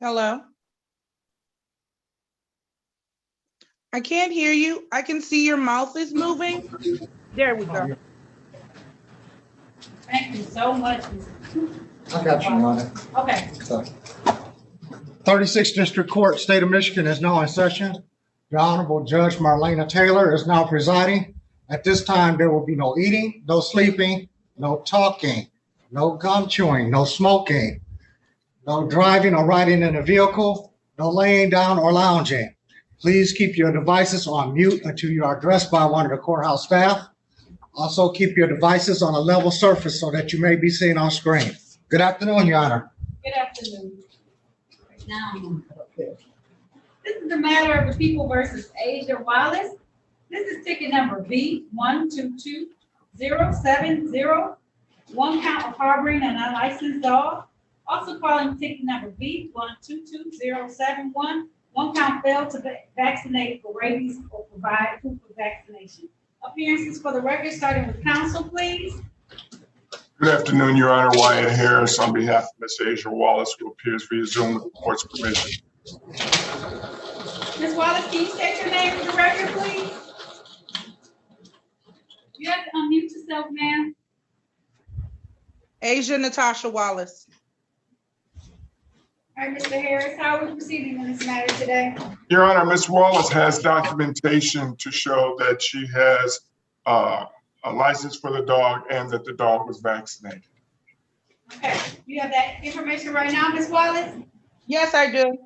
Hello. I can't hear you. I can see your mouth is moving. There we go. Thank you so much. I got you on it. Okay. 36th District Court, State of Michigan is now in session. The Honorable Judge Marlena Taylor is now presiding. At this time, there will be no eating, no sleeping, no talking, no gum chewing, no smoking, no driving or riding in a vehicle, no laying down or lounging. Please keep your devices on mute until you are addressed by one of the courthouse staff. Also, keep your devices on a level surface so that you may be seen on screen. Good afternoon, Your Honor. Good afternoon. Now, this is the matter of the people versus Asia Wallace. This is ticket number B122070. One count of harboring an unlicensed dog. Also calling ticket number B122071. One count failed to vaccinate for rabies or provide proof of vaccination. Appearances for the record, starting with counsel, please. Good afternoon, Your Honor. Wyatt Harris on behalf of Ms. Asia Wallace, who appears via Zoom with the court's permission. Ms. Wallace, can you state your name for the record, please? You have to unmute yourself, ma'am. Asia Natasha Wallace. All right, Mr. Harris, how are we proceeding in this matter today? Your Honor, Ms. Wallace has documentation to show that she has a license for the dog and that the dog was vaccinated. Okay, you have that information right now, Ms. Wallace? Yes, I do.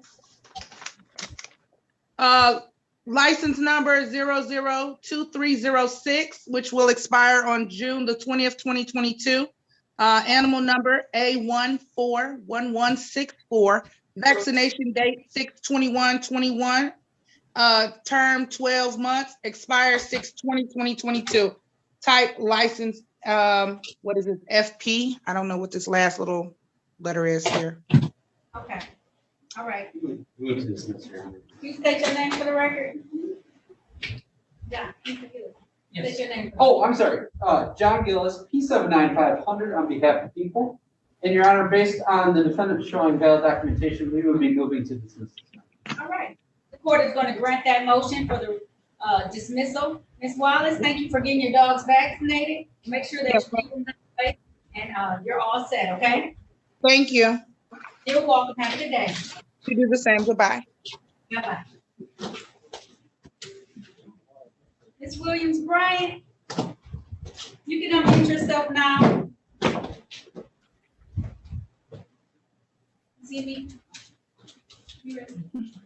License number 002306, which will expire on June the 20th, 2022. Animal number A141164. Vaccination date 6/21/21. Term 12 months. Expire 6/20/2022. Type license, what is it, FP? I don't know what this last little letter is here. Okay, all right. Can you state your name for the record? Yeah, Mr. Gillis. State your name. Oh, I'm sorry. John Gillis, P79500 on behalf of people. And Your Honor, based on the defendant showing valid documentation, we will be moving to dismiss. All right. The court is going to grant that motion for the dismissal. Ms. Wallace, thank you for getting your dogs vaccinated. Make sure that you keep them safe and you're all set, okay? Thank you. You're welcome. Have a good day. You do the same. Goodbye. Bye-bye. Ms. Williams-Bryant, you can unmute yourself now. See me?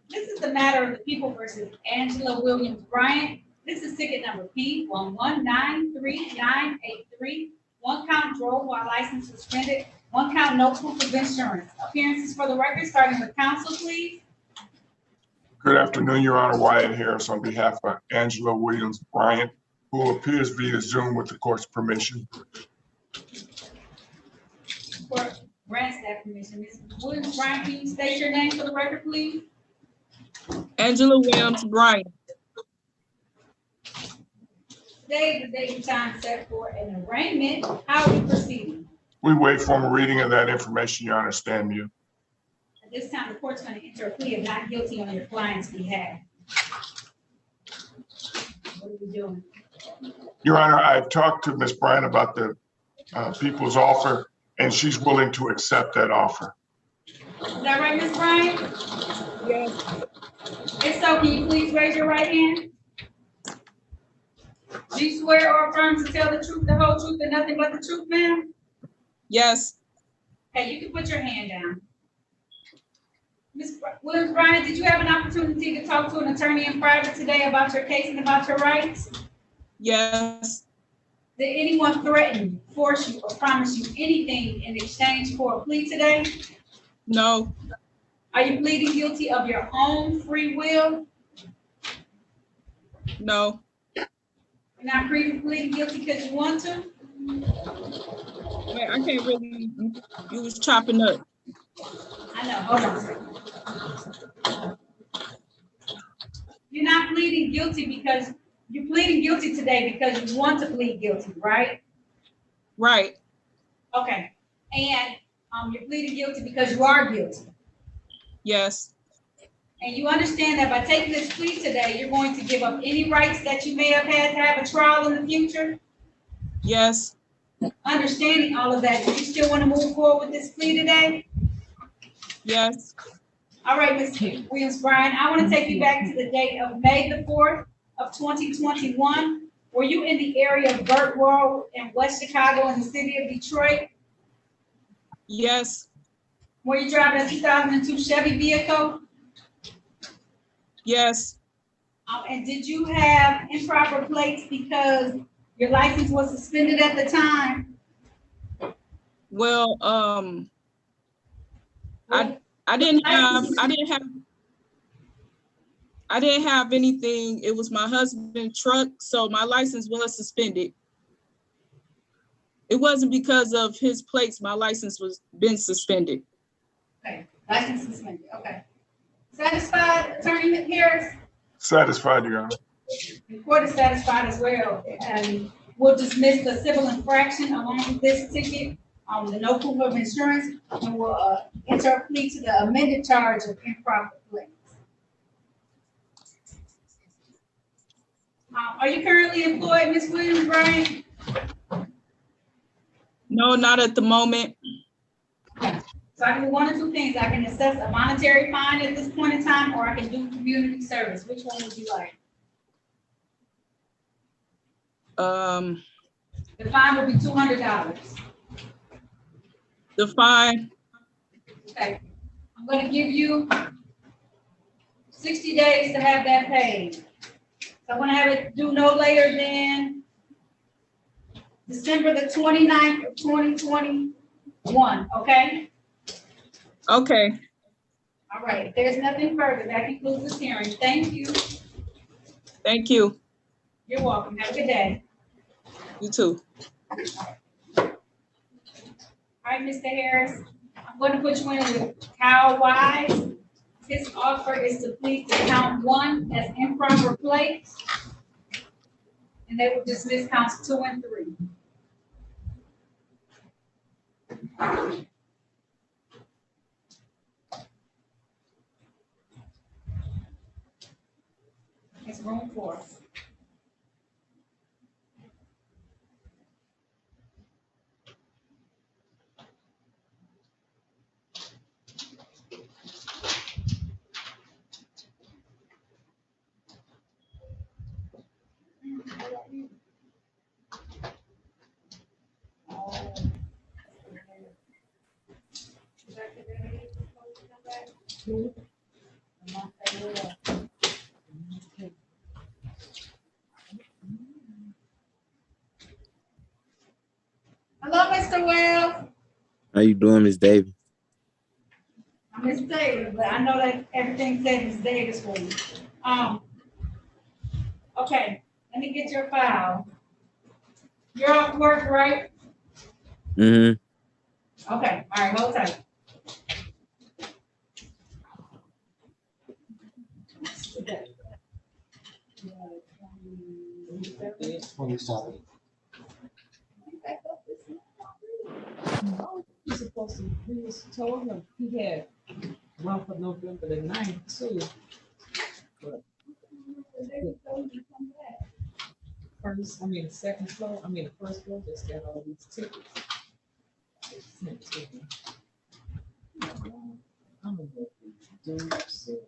This is the matter of the people versus Angela Williams-Bryant. This is ticket number P11933983. One count drove while license suspended. One count no proof of insurance. Appearances for the record, starting with counsel, please. Good afternoon, Your Honor. Wyatt Harris on behalf of Angela Williams-Bryant, who appears via Zoom with the court's permission. Court grants that permission. Ms. Williams-Bryant, can you state your name for the record, please? Angela Williams-Bryant. Today is the date and time set for an arraignment. How are we proceeding? We wait for a reading of that information, Your Honor. Stand mute. At this time, the court's going to enter a plea of not guilty on your client's behalf. What are we doing? Your Honor, I've talked to Ms. Bryant about the people's offer, and she's willing to accept that offer. Is that right, Ms. Bryant? Yes. If so, can you please raise your right hand? Do you swear or affirm to tell the truth, the whole truth, and nothing but the truth, ma'am? Yes. Okay, you can put your hand down. Ms. Williams-Bryant, did you have an opportunity to talk to an attorney in private today about your case and about your rights? Yes. Did anyone threaten, force you, or promise you anything in exchange for a plea today? No. Are you pleading guilty of your own free will? No. You're not pleading guilty because you want to? Wait, I can't really. You was chopping up. I know, hold on a second. You're not pleading guilty because, you're pleading guilty today because you want to plead guilty, right? Right. Okay, and you're pleading guilty because you are guilty. Yes, And you understand that by taking this plea today, you're going to give up any rights that you may have had to have a trial in the future? yes, Understanding all of that, do you still want to move forward with this plea today? yes, All right, Ms. Williams-Bryan, I want to take you back to the date of May the 4th of 2021. Were you in the area of Burt Road in West Chicago in the city of Detroit? yes, Were you driving a 2002 Chevy vehicle? yes. And did you have improper plates because your license was suspended at the time? Well, I didn't have anything. It was my husband's truck, so my license was suspended. It wasn't because of his plates. My license was been suspended. Okay, license suspended, okay. Satisfied, Attorney Harris? Satisfied, Your Honor. The court is satisfied as well, and we'll dismiss the civil infraction along with this ticket, the no proof of insurance, and we'll enter a plea to the amended charge of improper plates. Are you currently employed, Ms. Williams-Bryan? No, not at the moment. So I can do one of two things. I can assess a monetary fine at this point in time, or I can do community service. Which one would you like? The fine will be $200. The fine. Okay. I'm gonna give you 60 days to have that paid. So I'm gonna have it due no later than December the 29th of 2021, okay? Okay. All right, if there's nothing further, that concludes this hearing. Thank you. Thank you. You're welcome. Have a good day. You too. All right, Mr. Harris, I'm going to put you in with Kyle Wise. His offer is to plead to count 1 as improper plates, and they will dismiss counts 2 and 3. It's room 4. Hello, Mr. Wells. How you doing, Miss Davis? I'm Miss Davis, but I know that everything said Miss Davis for you. Okay, let me get your file. You're off work, right? Mm-hmm. Okay, all right, hold tight. He's supposed to, we was told him he had one for November the 9th too. But the second floor, the first floor just got all these tickets. Sent to me. I don't know what they do, so.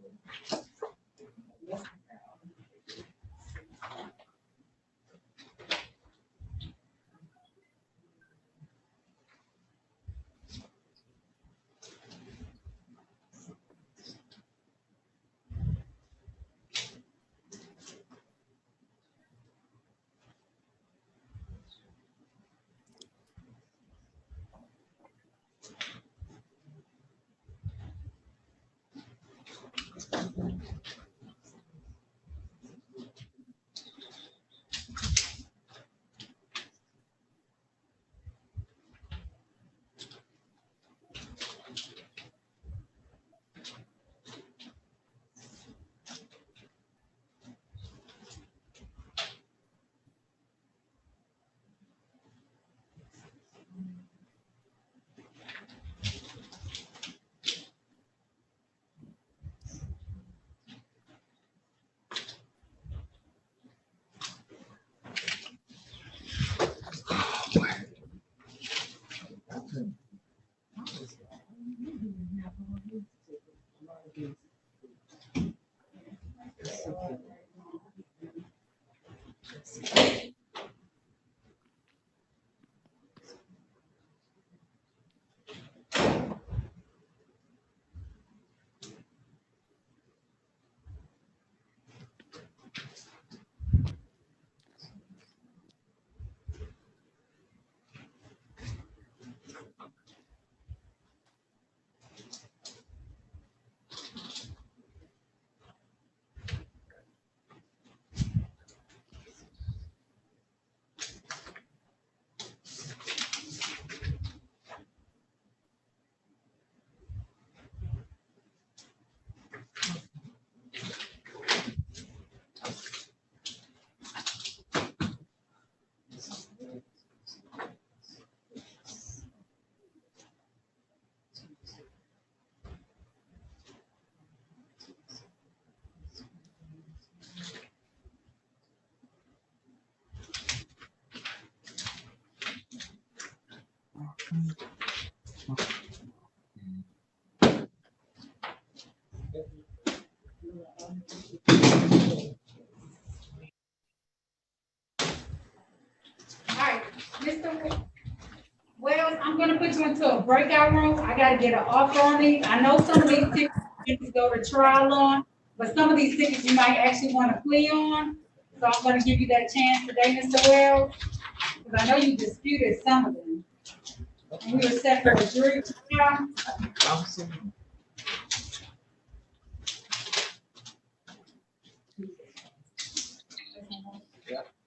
All right, Mr. Wells, I'm gonna put you into a breakout room. I gotta get an offer on these. I know some of these tickets you need to go to trial on, but some of these tickets you might actually want to plea on. So I'm gonna give you that chance today, Mr. Wells, because I know you disputed some of them. And we were set for a jury trial.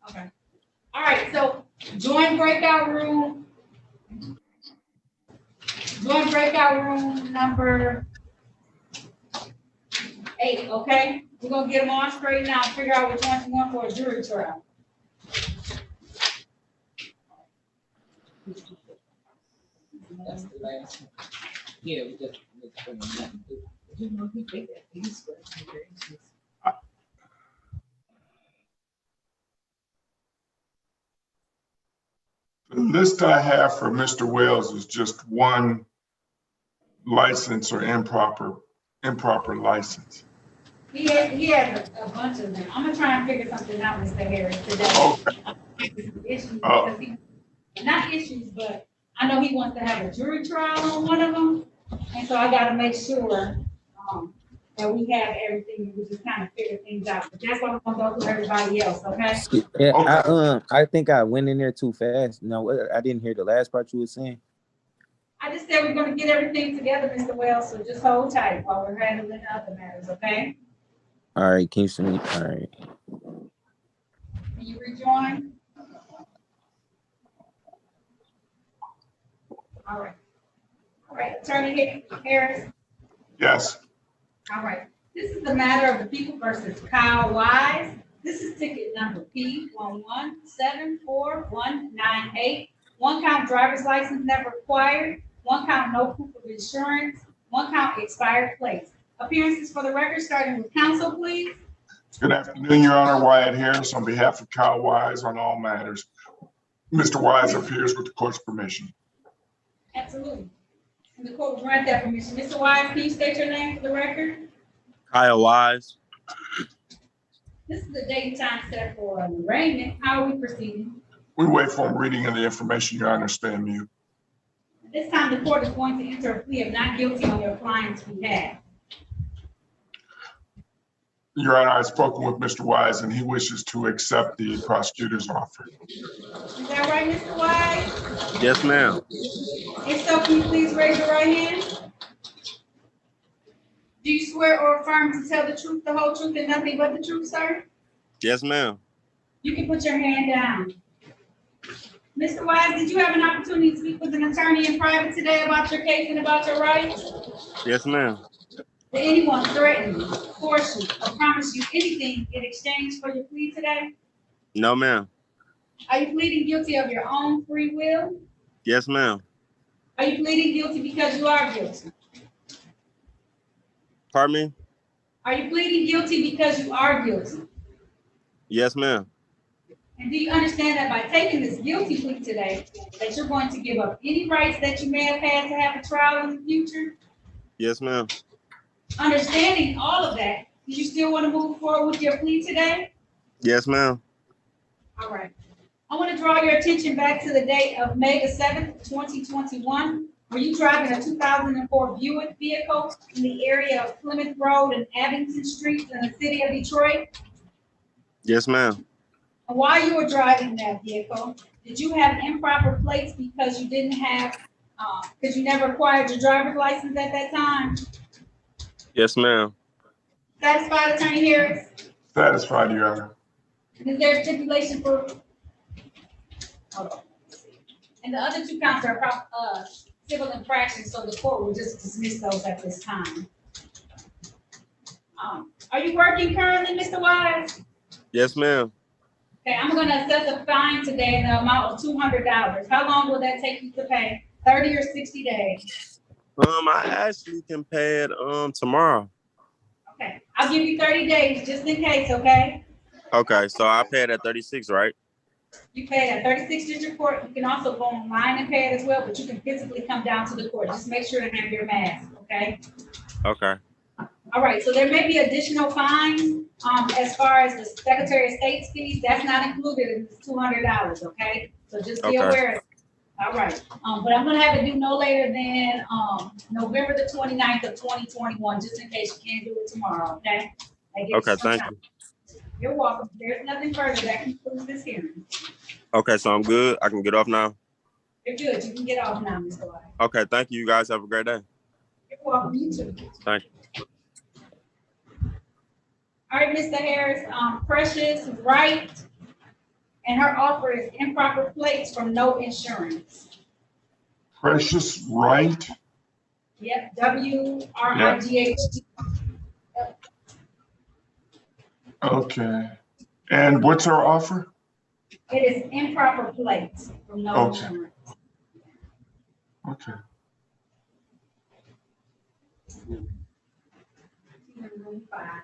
Okay. All right, so join breakout room. Join breakout room number 8, okay? We're gonna get them all straightened out, figure out which ones you want for a jury trial. That's the last one. Yeah, we just. You know, he think that he's working. The list I have for Mr. Wells is just one license or improper license. He has a bunch of them. I'm gonna try and figure something out, Mr. Harris, today. Issues, because not issues, but I know he wants to have a jury trial on one of them. And so I gotta make sure, that we have everything, and we just kind of figure things out. But that's what I'm gonna go through everybody else, okay? Yeah, I think I went in there too fast. No, I didn't hear the last part you were saying. I just said we're gonna get everything together, Mr. Wells, so just hold tight while we're handling other matters, okay? All right, can you send me? All right. Can you rejoin? All right. All right, Attorney Harris. Yes. All right. This is the matter of the people versus Kyle Wise. This is ticket number P1174198. 1 count driver's license never acquired. 1 count no proof of insurance. 1 count expired plates. Appearances for the record, starting with counsel, please. Good afternoon, Your Honor. Wyatt Harris on behalf of Kyle Wise on all matters. Mr. Wise appears with the court's permission. Absolutely. And the court will grant that permission. Mr. Wise, can you state your name for the record? Kyle Wise. This is the date and time set for arraignment. How are we proceeding? We wait for him reading of the information, Your Honor, stay on mute. At this time, the court is going to enter a plea of not guilty on your client's behalf. Your Honor, I've spoken with Mr. Wise and he wishes to accept the prosecutor's offer. Is that right, Mr. Wise? Yes, ma'am. If so, can you please raise your right hand? Do you swear or affirm to tell the truth, the whole truth, and nothing but the truth, sir? Yes, ma'am. You can put your hand down. Mr. Wise, did you have an opportunity to speak with an attorney in private today about your case and about your rights? Yes, ma'am. Did anyone threaten you, force you, or promise you anything in exchange for your plea today? No, ma'am. Are you pleading guilty of your own free will? Yes, ma'am. Are you pleading guilty because you are guilty? Pardon me? Are you pleading guilty because you are guilty? Yes, ma'am. And do you understand that by taking this guilty plea today, that you're going to give up any rights that you may have had to have a trial in the future? Yes, ma'am. Understanding all of that, do you still want to move forward with your plea today? Yes, ma'am. All right. I want to draw your attention back to the date of May the 7th, 2021. Were you driving a 2004 Buick vehicle in the area of Plymouth Road and Abington Street in the city of Detroit? Yes, ma'am. And while you were driving that vehicle, did you have improper plates because you didn't have, because you never acquired your driver's license at that time? Yes, ma'am. Satisfied, Attorney Harris? Satisfied, Your Honor. And is there a stipulation for? Hold on. And the other 2 counts are civil infractions, so the court will just dismiss those at this time. Are you working currently, Mr. Wise? Yes, ma'am. Okay, I'm gonna assess a fine today in the amount of $200. How long will that take you to pay? 30 or 60 days? I actually can pay it tomorrow. Okay, I'll give you 30 days just in case, okay? Okay, so I pay it at 36, right? You pay it at 36 District Court. You can also go online and pay it as well, but you can physically come down to the court. Just make sure to have your mask, okay? Okay. All right, so there may be additional fines, as far as the Secretary of State's fees, that's not included in this $200, okay? So just be Okay. aware. All right, but I'm gonna have it due no later than, November the 29th of 2021, just in case you can't do it tomorrow, okay? That gives Okay, you some thank time. you. You're welcome. There's nothing further. That concludes this hearing. Okay, so I'm good. I can get off now. You're good. You can get off now, Mr. White. Okay, thank you. You guys have a great day. You're welcome. You too. Thank you. All right, Mr. Harris, Precious Wright, and her offer is improper plates from no insurance. Precious Wright. Yep, WRIGH. Okay. And what's her offer? It is improper plates from no Okay. insurance. Okay. Room 5.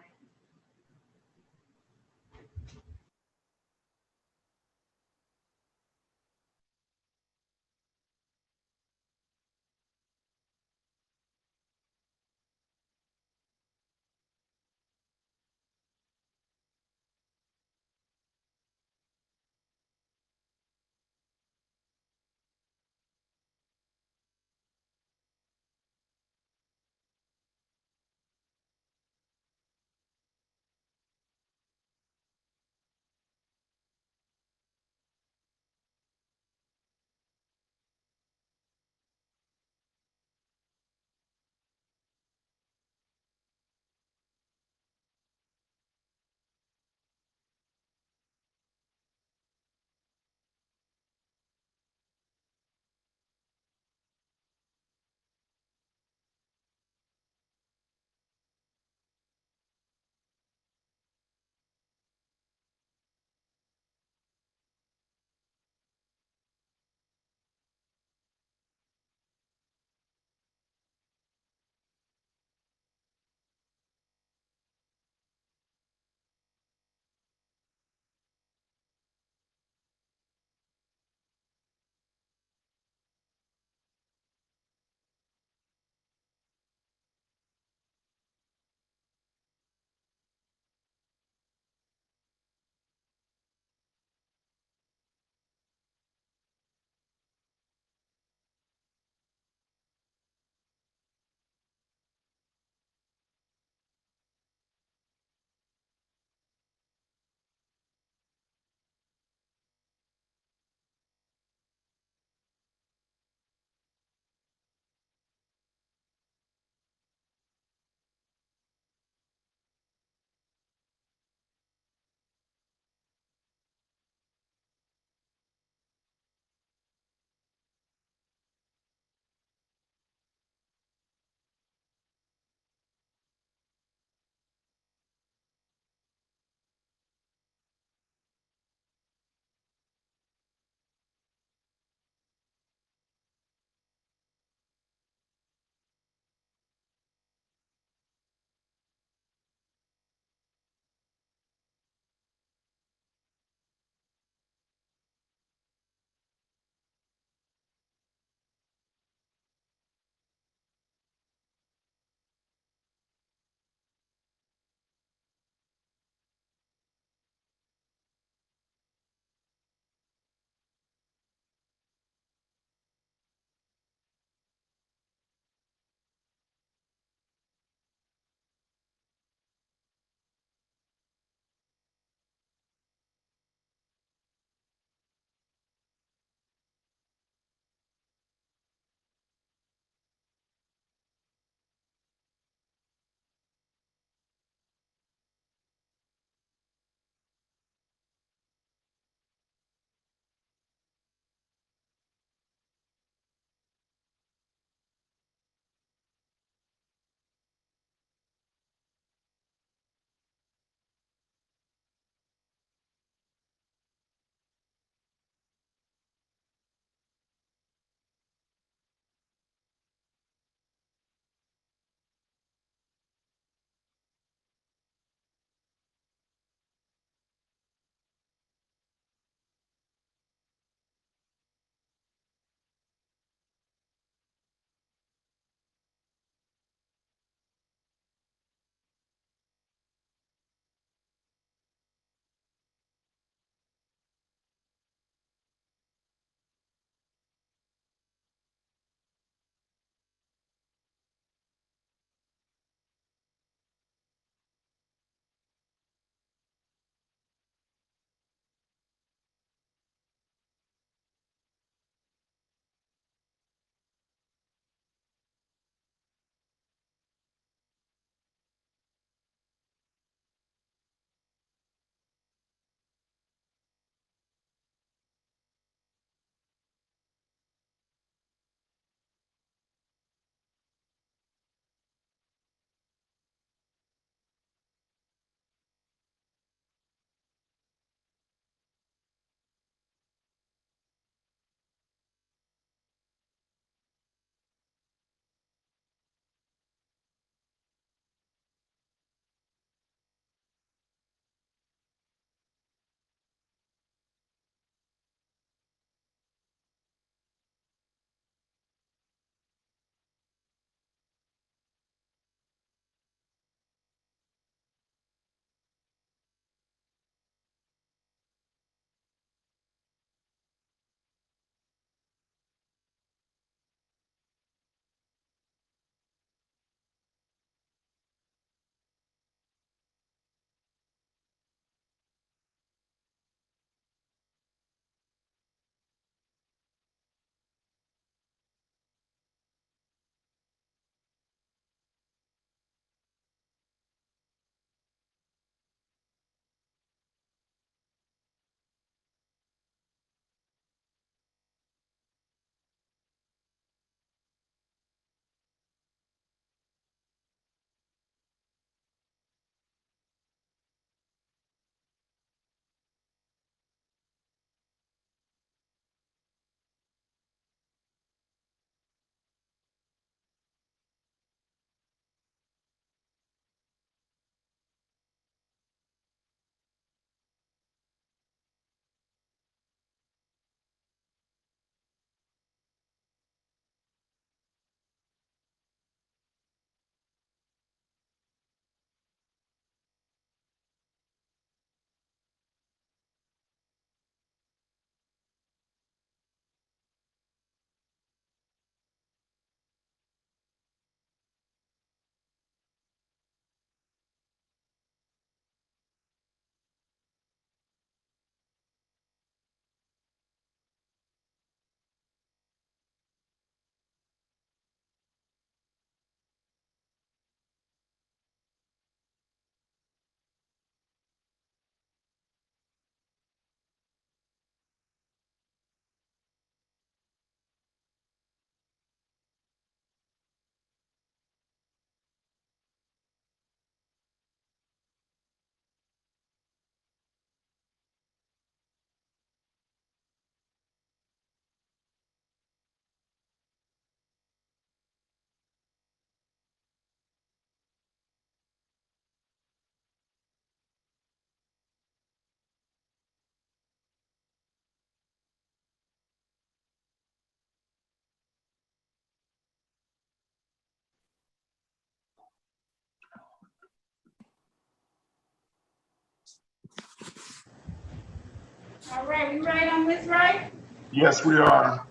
All right, we ready on Ms. Wright? Yes, we are.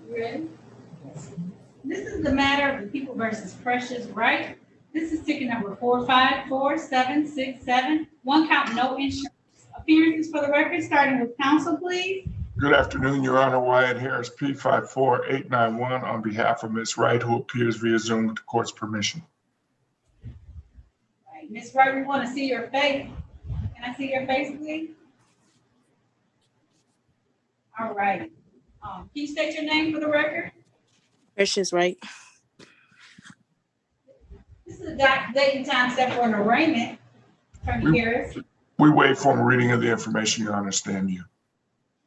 You ready? This is the matter of the people versus Precious Wright. This is ticket number 454767. One count, no insurance. Appearances for the record, starting with counsel, please. Good afternoon, Your Honor. Wyatt Harris, P54891, on behalf of Ms. Wright, who appears via Zoom with the court's permission. All right, Ms. Wright, we want to see your face. Can I see your face, please? All right. Can you state your name for the record? Precious, right? This is a date and time set for an arraignment. Attorney Harris. We wait for a reading of the information, Your Honor. Stand you.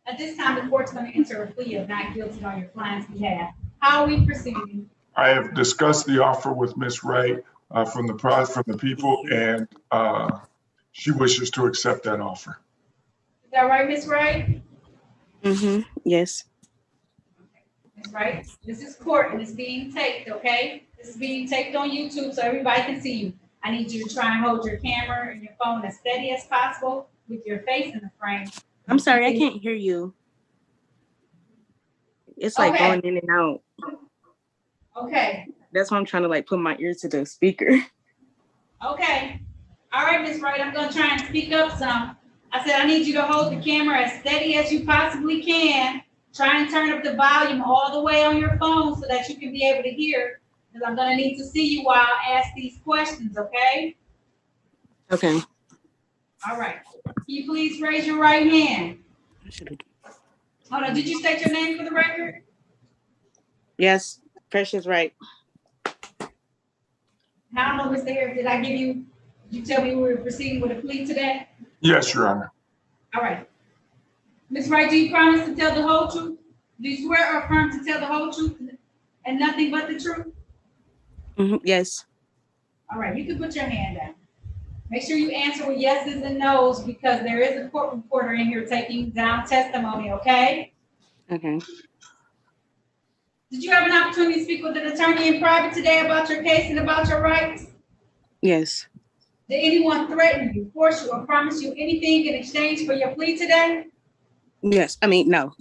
At this time, the court's going to enter a plea of not guilty on your client's behalf. How are we proceeding? I have discussed the offer with Ms. Wright from the people, and she wishes to accept that offer. Is that right, Ms. Wright? Mm-hmm. Yes. Ms. Wright, this is court and it's being taped, okay? This is being taped on YouTube so everybody can see you. I need you to try and hold your camera and your phone as steady as possible with your face in the frame. I'm sorry, I can't hear you. It's like Okay. going in and out. Okay, That's why I'm trying to like put my ear to the speaker. okay. All right, Ms. Wright, I'm gonna try and speak up some. I said I need you to hold the camera as steady as you possibly can. Try and turn up the volume all the way on your phone so that you can be able to hear, because I'm gonna need to see you while I ask these questions, okay? Okay. All right. Can you please raise your right hand? Hold on, did you state your name for the record? Yes, Precious, right? I don't know, Mr. Harris, did you tell me we were proceeding with a plea today? Yes, Your Honor. All right. Ms. Wright, do you promise to tell the whole truth? Do you swear or affirm to tell the whole truth and nothing but the truth? Mm-hmm. Yes. All right, you can put your hand down. Make sure you answer with yeses and nos because there is a court reporter in here taking down testimony, okay? Okay. Did you have an opportunity to speak with an attorney in private today about your case and about your rights? Yes. Did anyone threaten you, force you, or promise you anything in exchange for your plea today? Yes. I mean, no.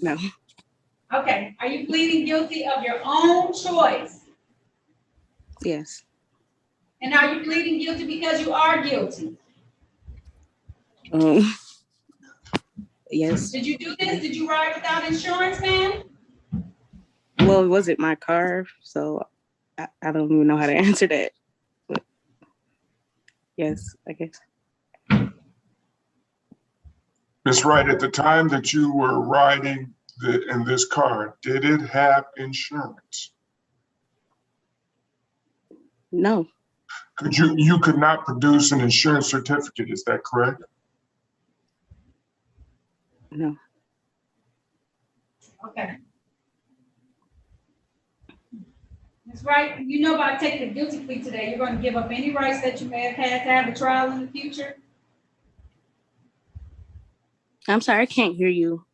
Okay, are you pleading guilty of your own choice? Yes. And are you pleading guilty because you are guilty? Yes. Did you do this? Did you ride without insurance, ma'am? Well, it wasn't my car, so I don't even know how to answer that. But yes, I guess. Ms. Wright, at the time that you were riding in this car, did it have insurance? No. You could not produce an insurance certificate, is that correct? No. Okay. Ms. Wright, you know by taking a guilty plea today, you're going to give up any rights that you may have had to have a trial in the future? I'm sorry, I can't hear you.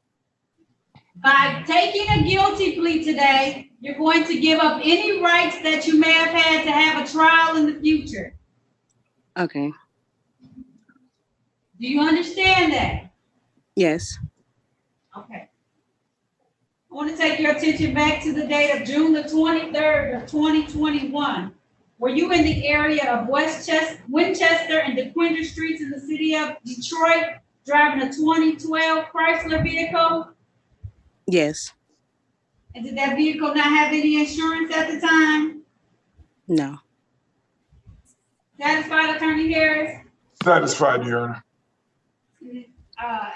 By taking a guilty plea today, you're going to give up any rights that you may have had to have a trial in the future. Okay. Do you understand that? Yes. Okay. I want to take your attention back to the date of June the 23rd of 2021. Were you in the area of Winchester and DeQuinder Streets in the city of Detroit driving a 2012 Chrysler vehicle? Yes. And did that vehicle not have any insurance at the time? No. Satisfied, Attorney Harris? Satisfied, Your Honor.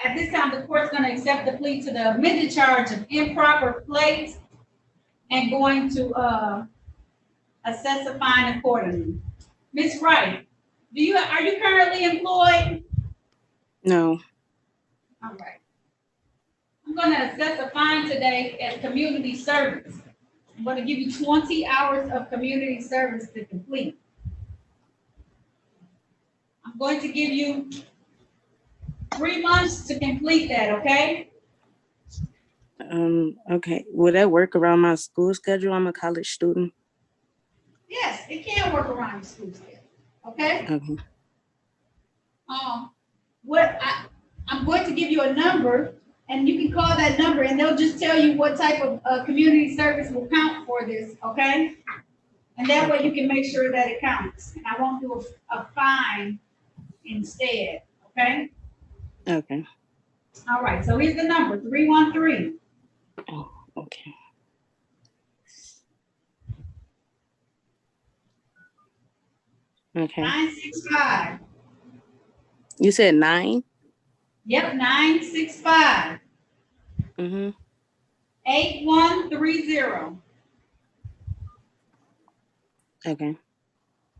At this time, the court's going to accept the plea to the amended charge of improper plates and going to assess a fine accordingly. Ms. Wright, are you currently employed? No. All right. I'm going to assess a fine today as community service. I'm going to give you 20 hours of community service to complete. I'm going to give you 3 months to complete that, okay? Okay. Will that work around my school schedule? I'm a college student. Yes, it can work around your school schedule, okay? Okay. I'm going to give you a number And you can call that number and they'll just tell you what type of, community service will count for this, okay? And that way you can make sure that it counts. And I won't do a fine instead, okay? Okay. All right, so here's the number, 313. Oh, okay. Okay. 965. You said 9? Yep, 965. Mm-hmm. 8130. Okay.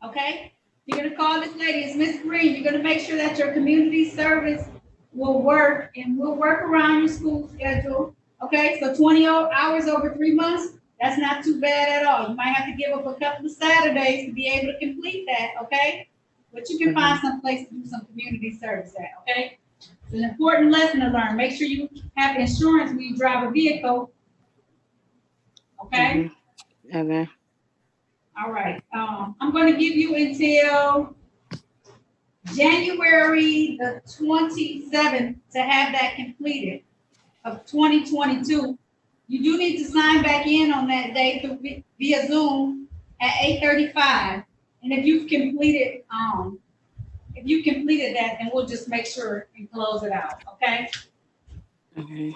Okay? You're gonna call this lady, it's Miss Green. You're gonna make sure that your community service will work and will work around your school schedule. Okay, so 20 hours over 3 months, that's not too bad at all. You might have to give up a couple of Saturdays to be able to complete that, okay? But you can find some place to do some community service at, okay? It's an important lesson to learn. Make sure you have insurance when you drive a vehicle. Okay? Okay. All right. I'm going to give you until January the 27th to have that completed of 2022. You do need to sign back in on that day through via Zoom at 8:35. And if you've completed that, then we'll just make sure and close it out. Okay? Okay.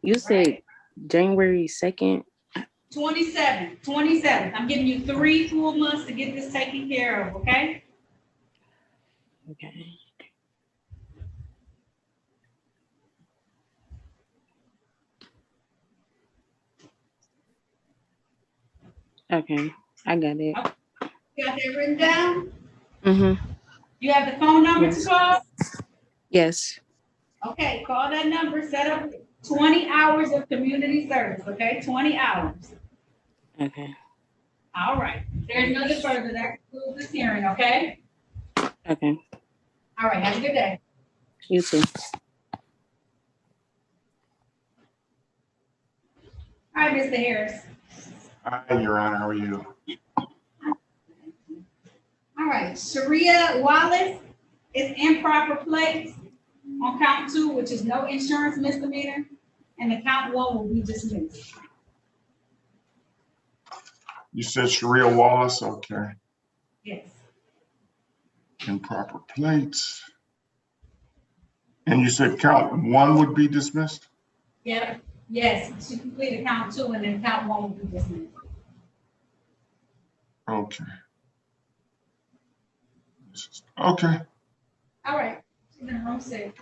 You said January 2nd? 27th. I'm giving you 3 full months to get this taken care of, okay? Okay. Okay. I got it. You got that written down? Mm-hmm. You have the phone number Yes. to call? Yes. Okay, call that number, set up 20 hours of community service, okay? 20 hours. Okay. All right. There's nothing further. That concludes this hearing, okay? Okay. All right, have a good day. You too. All right, Mr. Harris. Hi, Your Honor, how are you? All right, Sharia Wallace is improper plates on count 2, which is no insurance misdemeanor, and the count 1 will be dismissed. You said Sharia Wallace, okay. Yes. Improper plates. And you said count 1 would be dismissed? Yep. Yes, she completed count 2, and then count 1 will be dismissed. Okay. Okay. All right. She's in room 6.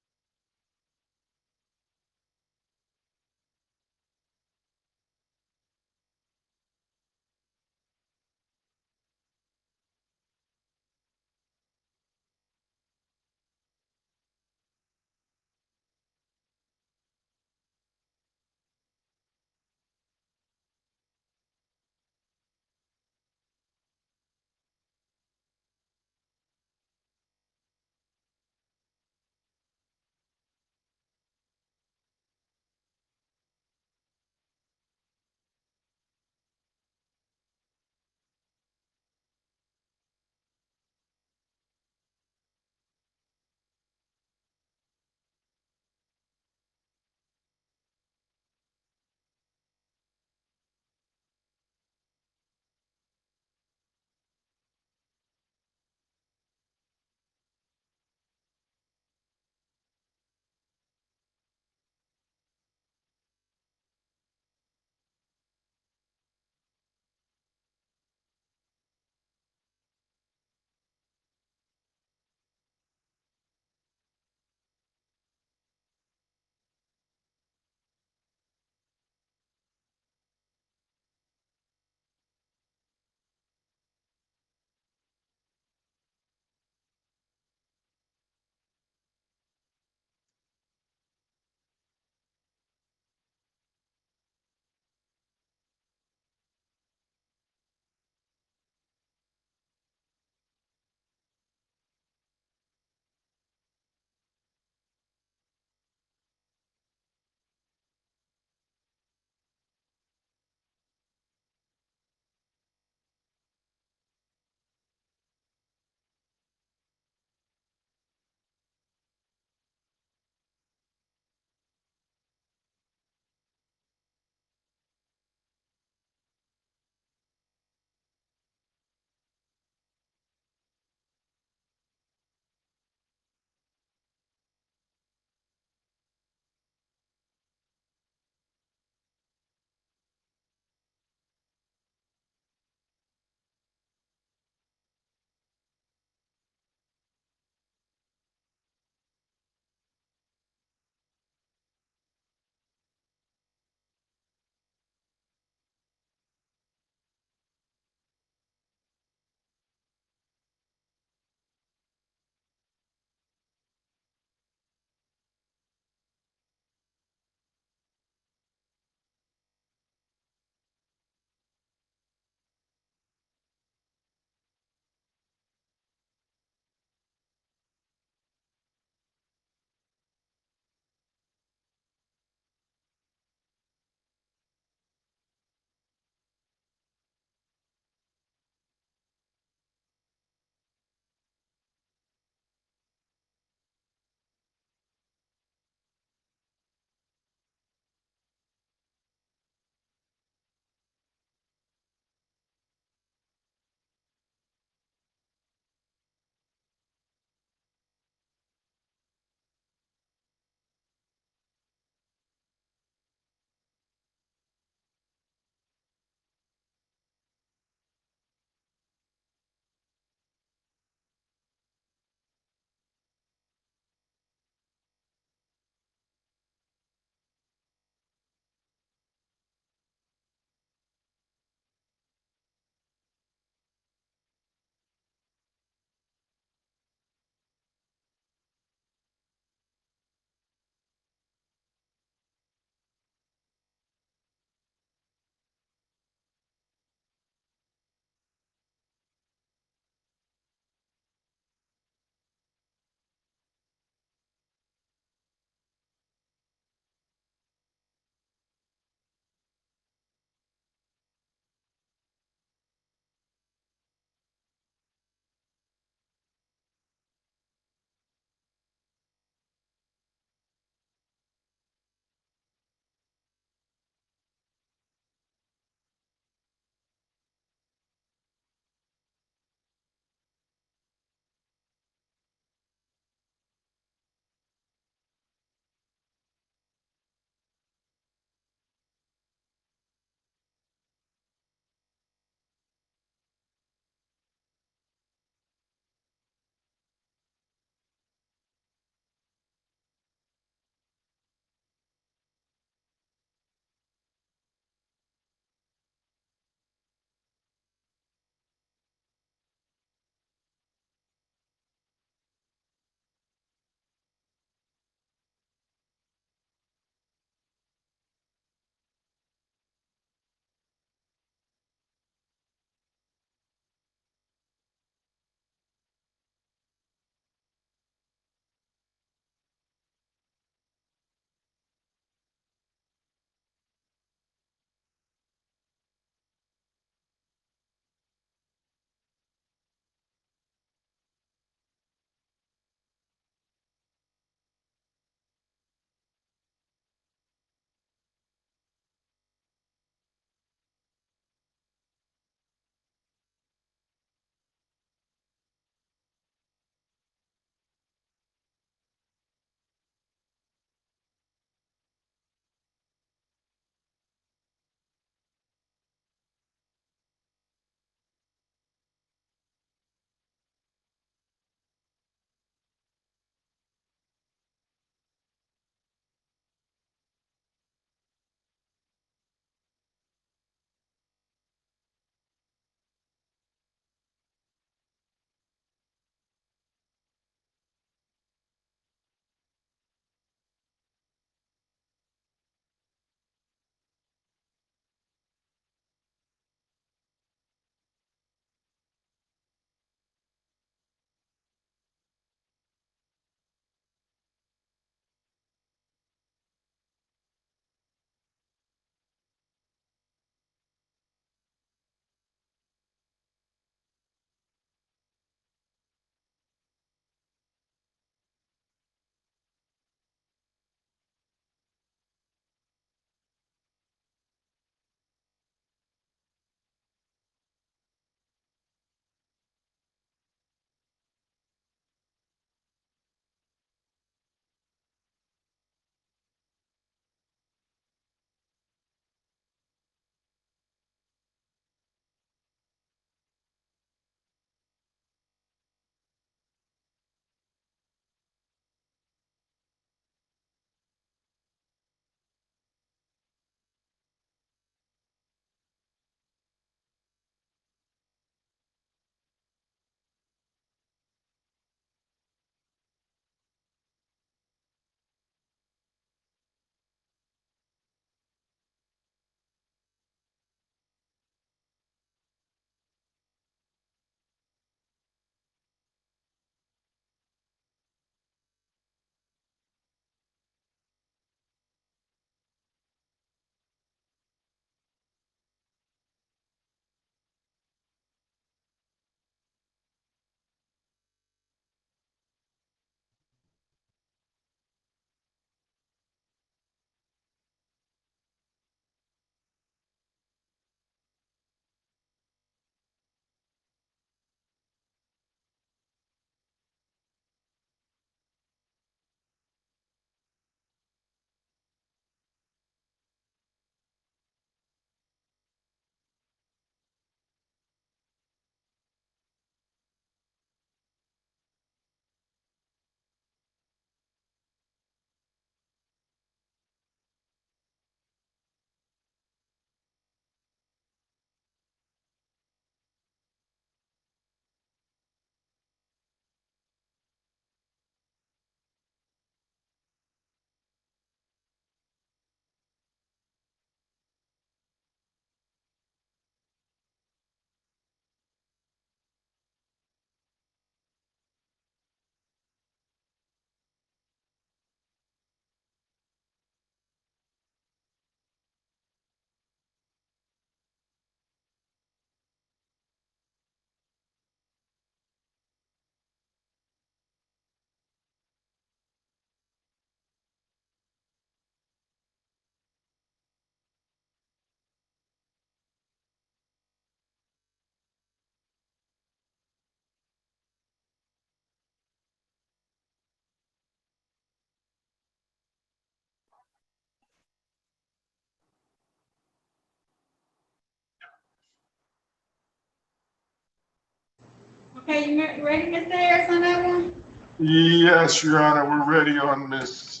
Okay, you ready, Mr. Harris, on that one? Yes, Your Honor, we're ready on Ms.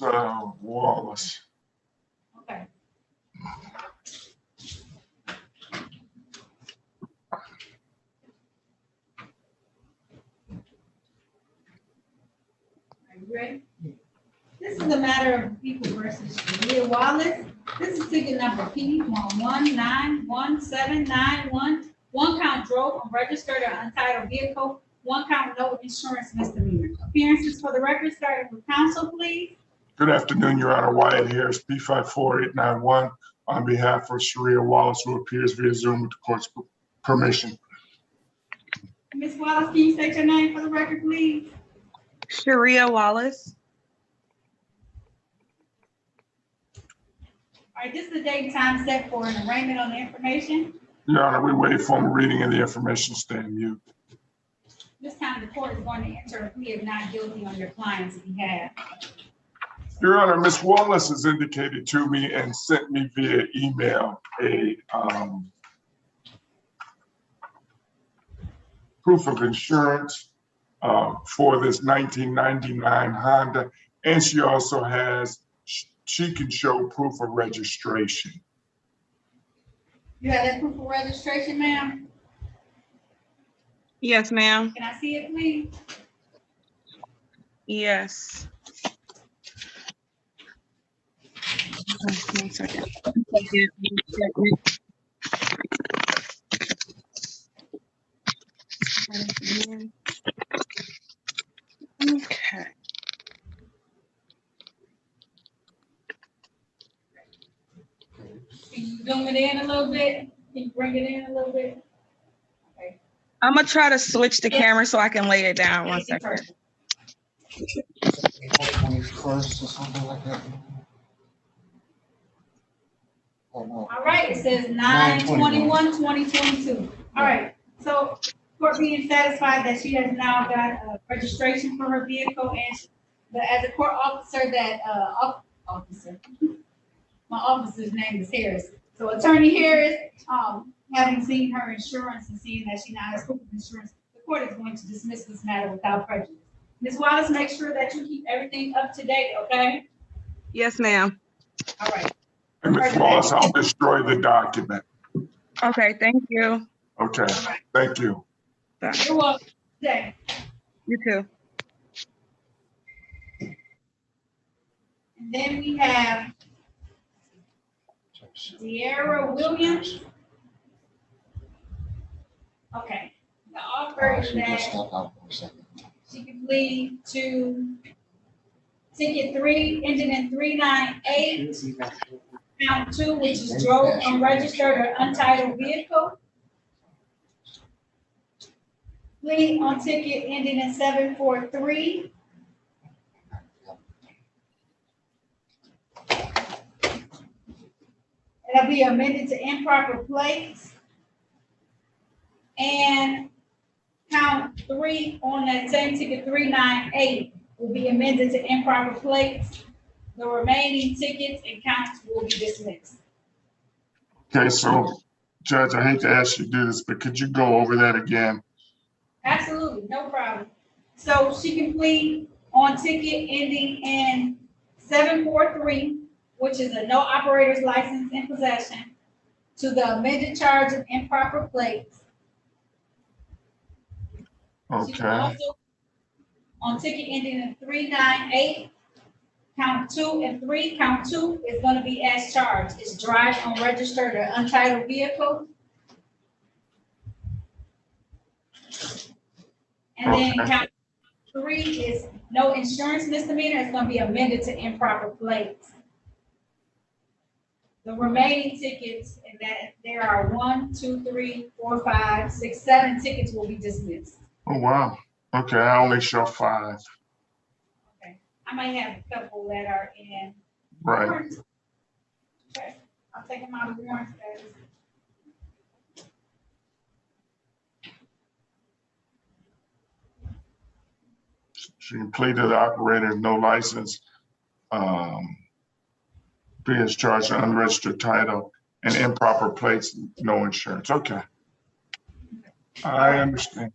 Wallace. Okay. Are you ready? This is a matter of people versus Sharia Wallace. This is ticket number P11917911. One count drove unregistered or untitled vehicle. One count no insurance misdemeanor. Appearances for the record, starting with counsel, please. Good afternoon, Your Honor. Wyatt Harris, P54891, on behalf of Sharia Wallace, who appears via Zoom with the court's permission. Ms. Wallace, can you state your name for the record, please? Sharia Wallace. All right, this is the date and time set for an arraignment on the information. Your Honor, we waive formal reading and the information stay in mute. This time, the court is going to enter a plea of not guilty on your client's behalf. Your Honor, Ms. Wallace has indicated to me and sent me via email a proof of insurance for this 1999 Honda, and she also has, she can show proof of registration. You have that proof of registration, ma'am? Yes, ma'am. Can I see it, please? Yes. 1 second. Okay. Can you zoom it in a little bit? Can you bring it in a little bit? Okay. I'm gonna try to switch the camera so I can lay it down. 1 second. 21st or something like that. Oh, no. All right, it says 9/21/2022. All right, so court being satisfied that she has now got a registration for her vehicle, and as a court officer that, my officer's name is Harris. So Attorney Harris, having seen her insurance and seeing that she now has proof of insurance, the court is going to dismiss this matter without prejudice. Ms. Wallace, make sure that you keep everything up to date, okay? Yes, ma'am. All right. And Ms. Wallace, I'll destroy the document. Okay, thank you. Okay, thank you. You're welcome. Today. You too. And then we have Sierra Williams. Okay, the offer is that she can plead to ticket 3 ending in 398, count 2, which is drove unregistered or untitled vehicle. Plead on ticket ending in 743. That'll be amended to improper plates. And count 3 on that same ticket 398 will be amended to improper plates. The remaining tickets and counts will be dismissed. Okay, so Judge, I hate to ask you to do this, but could you go over that again? Absolutely, no problem. So she can plead on ticket ending in 743, which is a no operator's license in possession, to the amended charge of improper plates. She can Okay, also, on ticket ending in 398, count 2 and 3, count 2 is gonna be as charged. It's drive unregistered or untitled vehicle. And then Okay. count 3 is no insurance misdemeanor. It's gonna be amended to improper plates. The remaining tickets, and that there are 1, 2, 3, 4, 5, 6, 7 tickets will be dismissed. oh, wow. Okay, I only show 5. Okay, I might have a couple that are in Right, warrant. Okay, I'll take them out of warrant status. she can plead to the operator, no license, being charged an unregistered title and improper plates, no insurance. Okay. I understand.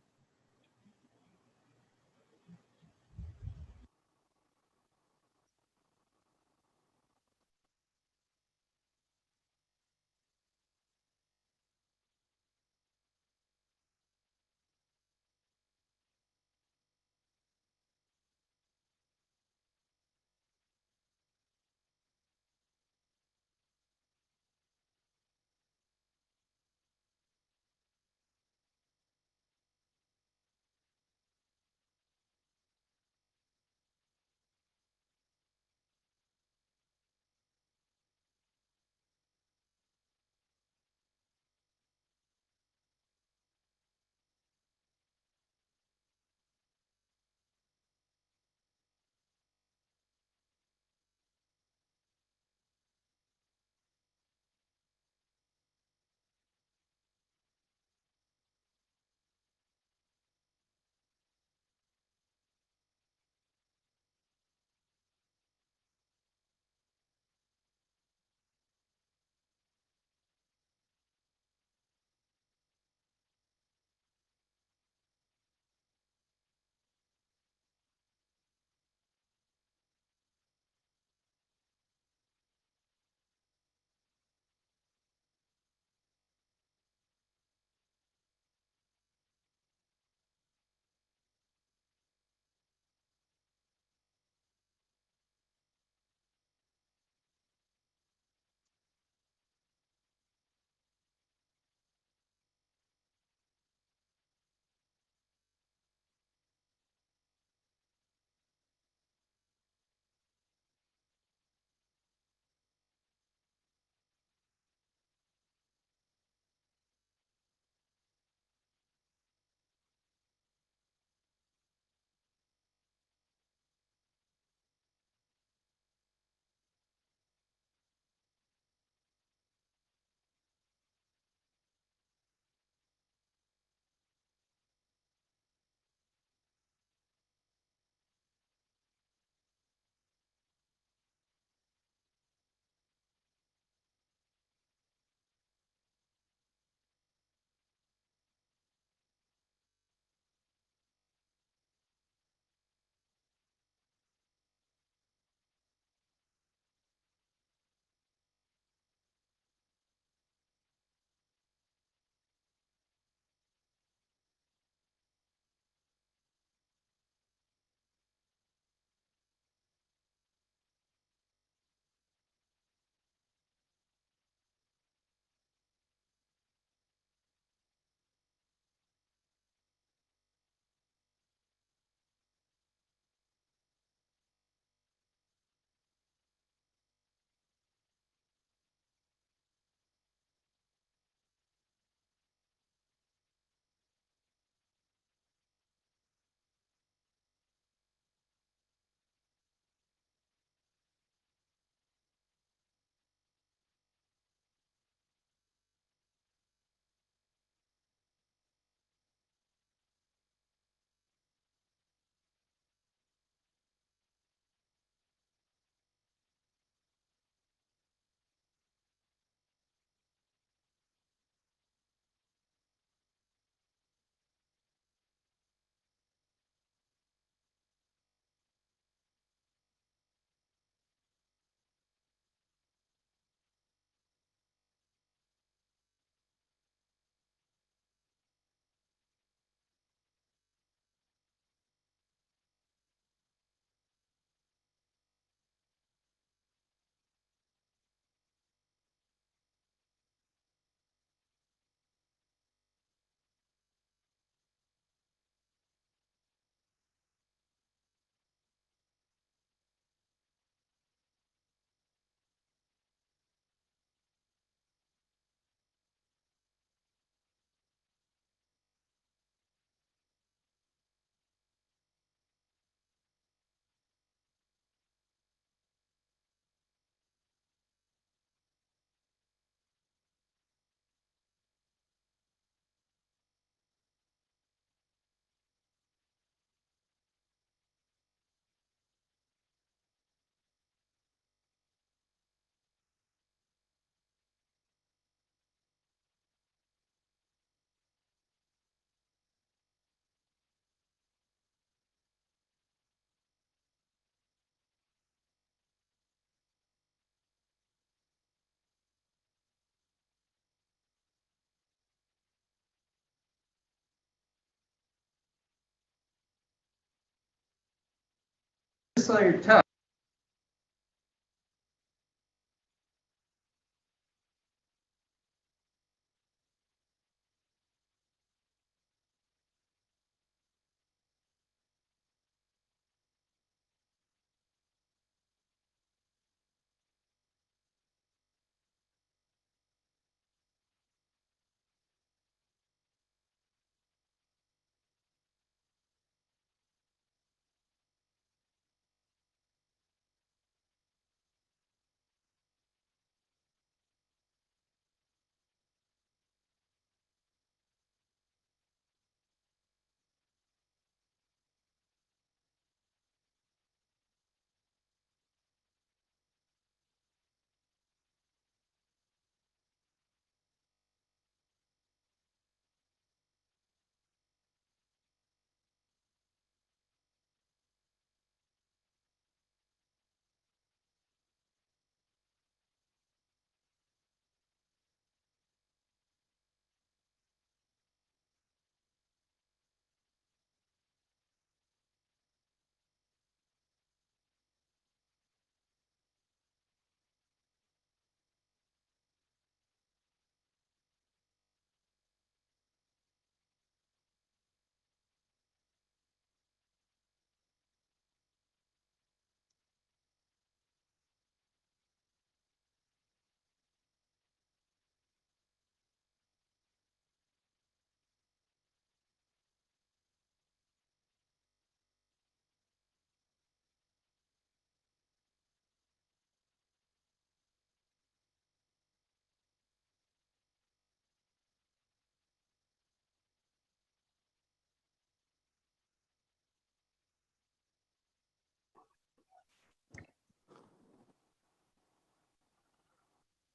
saw your text.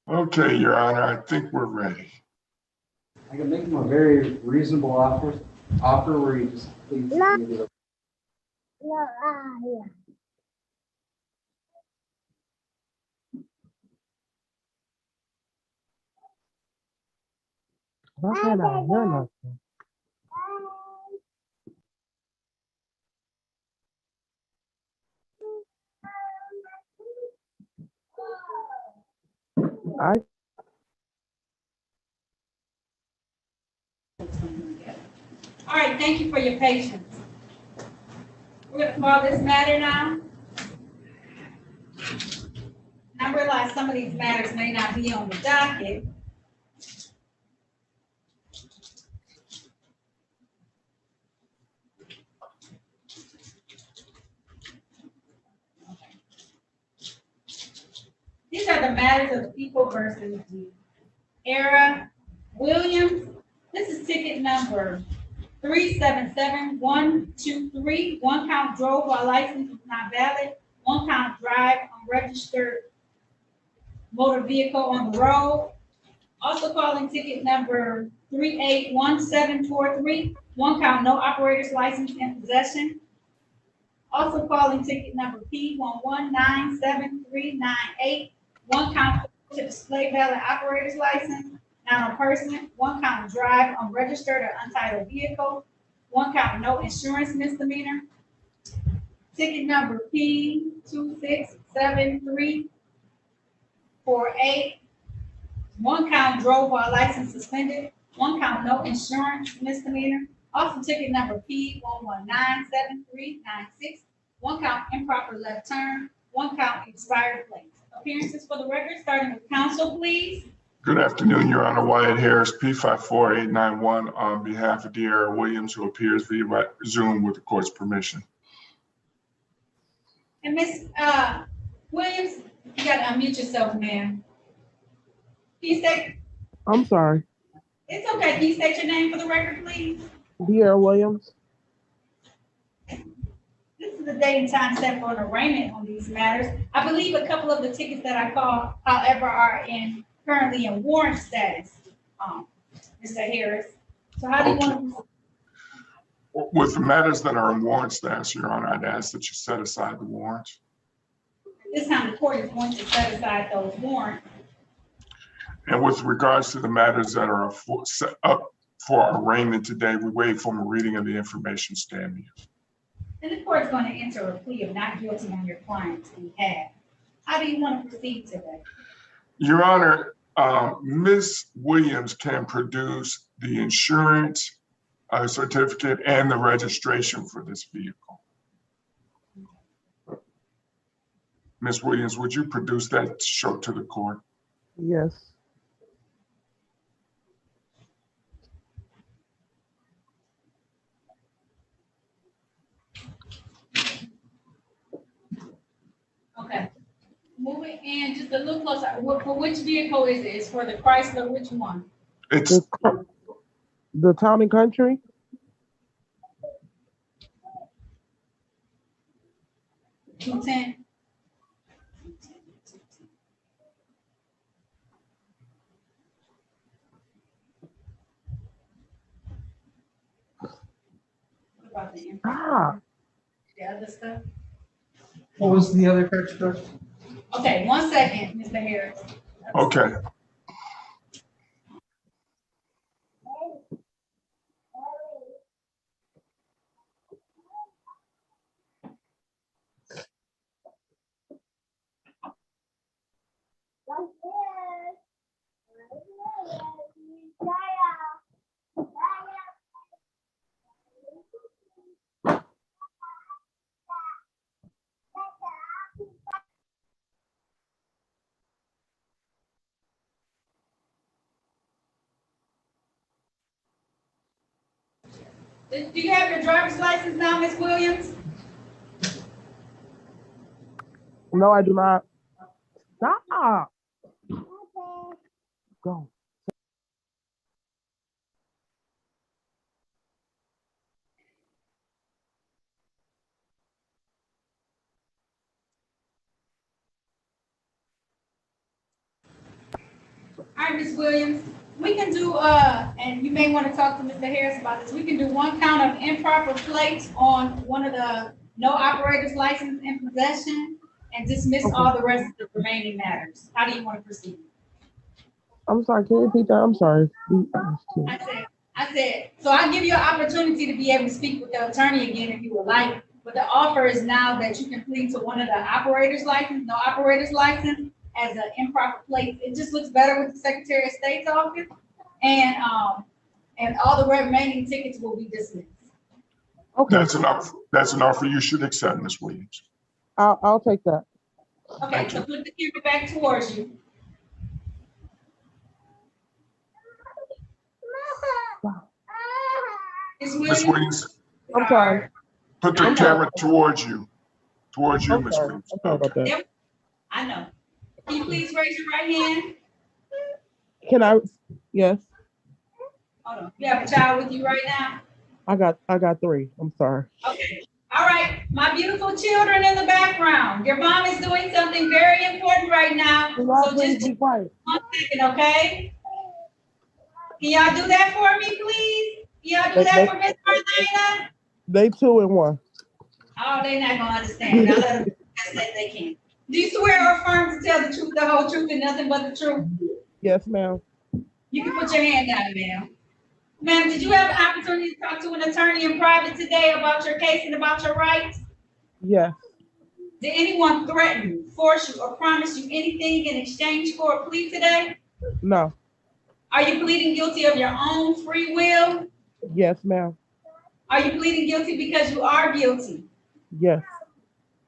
Okay, Your Honor, I think we're ready. I can make him a very reasonable offer where he just pleads guilty. All right, thank you for your patience. We're gonna call this matter now. I realize some of these matters may not be on the docket. These are the matters of the people versus the Era Williams. This is ticket number 377-123. One count drove while license is not valid. One count drive unregistered motor vehicle on the road. Also calling ticket number 381743. One count no operator's license in possession. Also calling ticket number P1197398. One count to display valid operator's license, not a person. One count drive unregistered or untitled vehicle. One count no insurance misdemeanor. Ticket number P26738. One count drove while license suspended. One count no insurance misdemeanor. Also ticket number P1197396. One count improper left turn. One count expired plates. Appearances for the record, starting with counsel, please. Good afternoon, Your Honor. Wyatt Harris, P54891, on behalf of De'Ara Williams, who appears via Zoom with the court's permission. And Ms. Williams, you gotta unmute yourself, ma'am. Can you state? I'm sorry. It's okay. Can you state your name for the record, please? De'Ara Williams. This is the date and time set for an arraignment on these matters. I believe a couple of the tickets that I called, however, are currently in warrant status, Mr. Harris. So how do you want to? With the matters that are in warrant status, Your Honor, I'd ask that you set aside the warrants. This time the court is going to set aside those warrants. And with regards to the matters that are set up for arraignment today, we wait for a reading of the information standing. And the court's going to enter a plea of not guilty on your client's behalf. How do you want to proceed today? Your Honor, Ms. Williams can produce the insurance certificate and the registration for this vehicle. Ms. Williams, would you produce that to show to the court? Yes. Okay. Moving in just a little closer. For which vehicle is it? It's for the Chrysler, which one? It's The Town and Country? 210. What about the other stuff? What was the other picture? Okay, 1 second, Mr. Harris. okay. Do you have your driver's license now, Ms. Williams? No, I do not. Stop. Go. All right, Ms. Williams, we can do, and you may want to talk to Mr. Harris about this, we can do 1 count of improper plates on one of the no operator's license in possession and dismiss all the rest of the remaining matters. How do you want to proceed? I'm sorry, can you repeat that? I'm sorry. I said, so I'll give you an opportunity to be able to speak with the attorney again if you would like, but the offer is now that you can plead to one of the operator's license, no operator's license, as an improper plate. It just looks better with the Secretary of State's office, and all the remaining tickets will be dismissed. Okay. That's enough. That's an offer you should accept, Ms. Williams. I'll take that. Okay, so put the camera back towards you. Ms. Williams, I'm sorry. put the camera towards you. Towards you, Ms. Williams. I'm sorry about that. Yep, I know. Can you please raise your right hand? Can I? Yes. Hold on. You have a child with you right now? I got 3. I'm sorry. Okay. All right. My beautiful children in the background. Your mom is doing something very important right now. So just be quiet. 1 second, okay? Can y'all do that for me, please? Can y'all do that for Miss Marlena? They 2 and 1. Oh, they're not gonna understand. I'll let them say they can. Do you swear or affirm to tell the truth, the whole truth, and nothing but the truth? Yes, ma'am. You can put your hand down, ma'am. Ma'am, did you have an opportunity to talk to an attorney in private today about your case and about your rights? Yes. Did anyone threaten you, force you, or promise you anything in exchange for a plea today? No. Are you pleading guilty of your own free will? Yes, ma'am. Are you pleading guilty because you are guilty? Yes.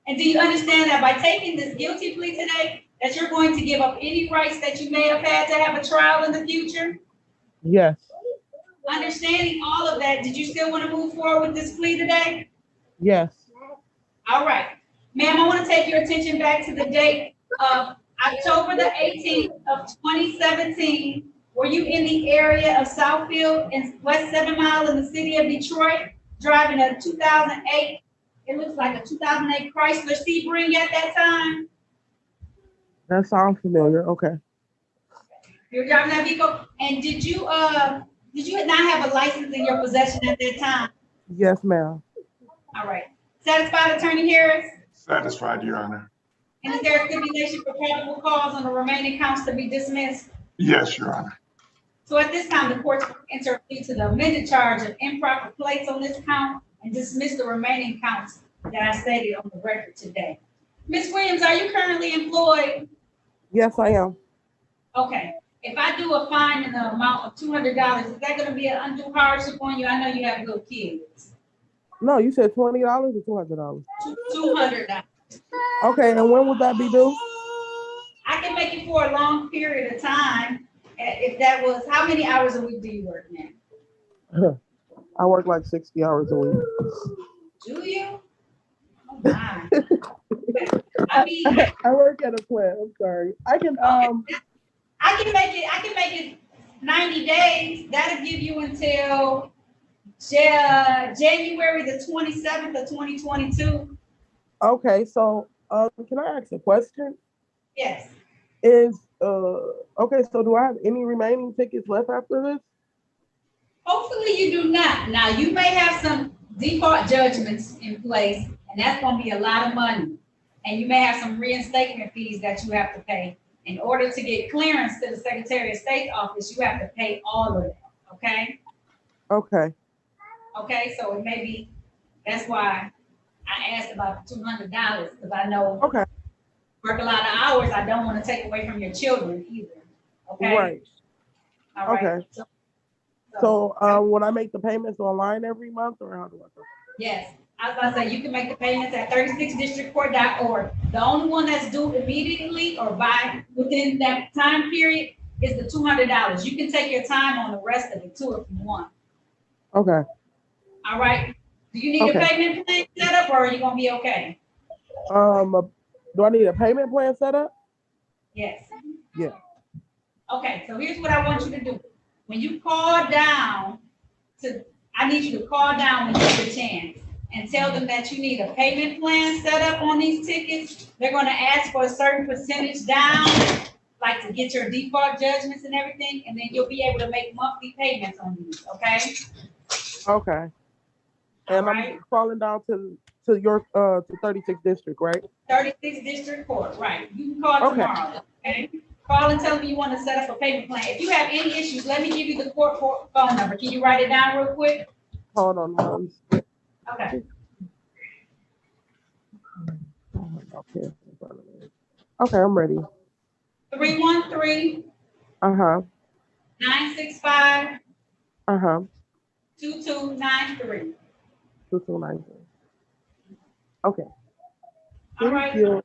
And do you understand that by taking this guilty plea today, that you're going to give up any rights that you may have had to have a trial in the future? Yes. Understanding all of that, did you still want to move forward with this plea today? Yes. All right. Ma'am, I want to take your attention back to the date of October the 18th of 2017. Were you in the area of Southfield in West 7 Mile in the city of Detroit, driving a 2008, it looks like a 2008 Chrysler Sebring at that time? That sounds familiar. Okay. You're driving that vehicle, and did you not have a license in your possession at that time? Yes, ma'am. All right. Satisfied, Attorney Harris? Satisfied, Your Honor. And is there a stipulation for probable cause on the remaining counts to be dismissed? Yes, Your Honor. So at this time, the court's enter to the amended charge of improper plates on this count and dismiss the remaining counts that I stated on the record today. Ms. Williams, are you currently employed? Yes, I am. Okay. If I do a fine in the amount of $200, is that gonna be an undue hardship on you? I know you have little kids. No, you said $20 or $200? $200. Okay, and when would that be due? I can make it for a long period of time. If that was, how many hours a week do you work now? I work like 60 hours a week. Do you? Oh my. I mean, I work at a plant. I'm sorry. I can make it 90 days. That'll give you until January the 27th of 2022. Okay, so can I ask a question? Yes. Okay, so do I have any remaining tickets left after this? Hopefully you do not. Now you may have some default judgments in place, and that's going to be a lot of money. And you may have some reinstatement fees that you have to pay. In order to get clearance to the Secretary of State's office, you have to pay all of that. Okay. Okay. Okay. So it may be. That's why I asked about the $200 because I know. Okay. Work a lot of hours. I don't want to take away from your children either. Okay. Right. All right. Okay. So when I make the payments online every month, or how do I do it? Yes. I was about to say, you can make the payments at 36districtcourt.org. The only one that's due immediately or by within that time period is the $200. You can take your time on the rest of it too if you want. Okay. All right. Do you need a payment plan set up, or are you gonna be okay? Do I need a payment plan set up? Yes. Yeah. Okay. So here's what I want you to do. When you call down I need you to call down when you get a chance and tell them that you need a payment plan set up on these tickets. They're going to ask for a certain percentage down, like to get your default judgments and everything, and then you'll be able to make monthly payments on these, okay? Okay. And I'm calling down to your to 36th district, right? 36th district court, right? You can call tomorrow, okay? Call and tell them you want to set up a payment plan. If you have any issues, let me give you the court phone number. Can you write it down real quick? Hold on. Okay. Okay, I'm ready. 313. 965. 2293. 2293. Okay. All right.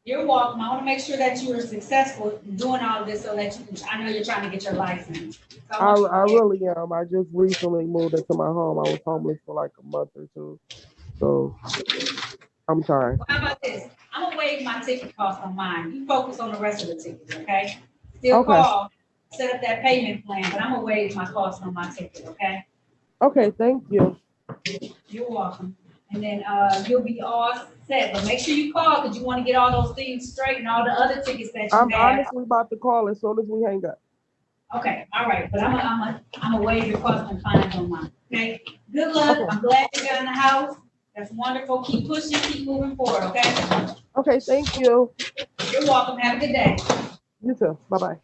You're welcome. I want to make sure that you are successful in doing all of this so that you can, I know you're trying to get your license. So I really am. I just recently moved into my home. I was homeless for like a month or two. So I'm sorry. Well, how about this? I'm going to waive my ticket cost on mine. You focus on the rest of the tickets, okay? Still call, set up that payment plan, but I'm going to waive my cost on my ticket, okay? Okay, thank you. You're welcome. And then you'll be all set. But make sure you call because you want to get all those things straight and all the other tickets that you I'm have. honestly about to call as soon as we hang up. Okay, all right. But I'm a waive your cost and fines on mine. Okay. Good luck. Okay. I'm glad you got in the house. That's wonderful. Keep pushing, keep moving forward, okay? Okay, thank you. You're welcome. Have a good day. You too. Bye-bye.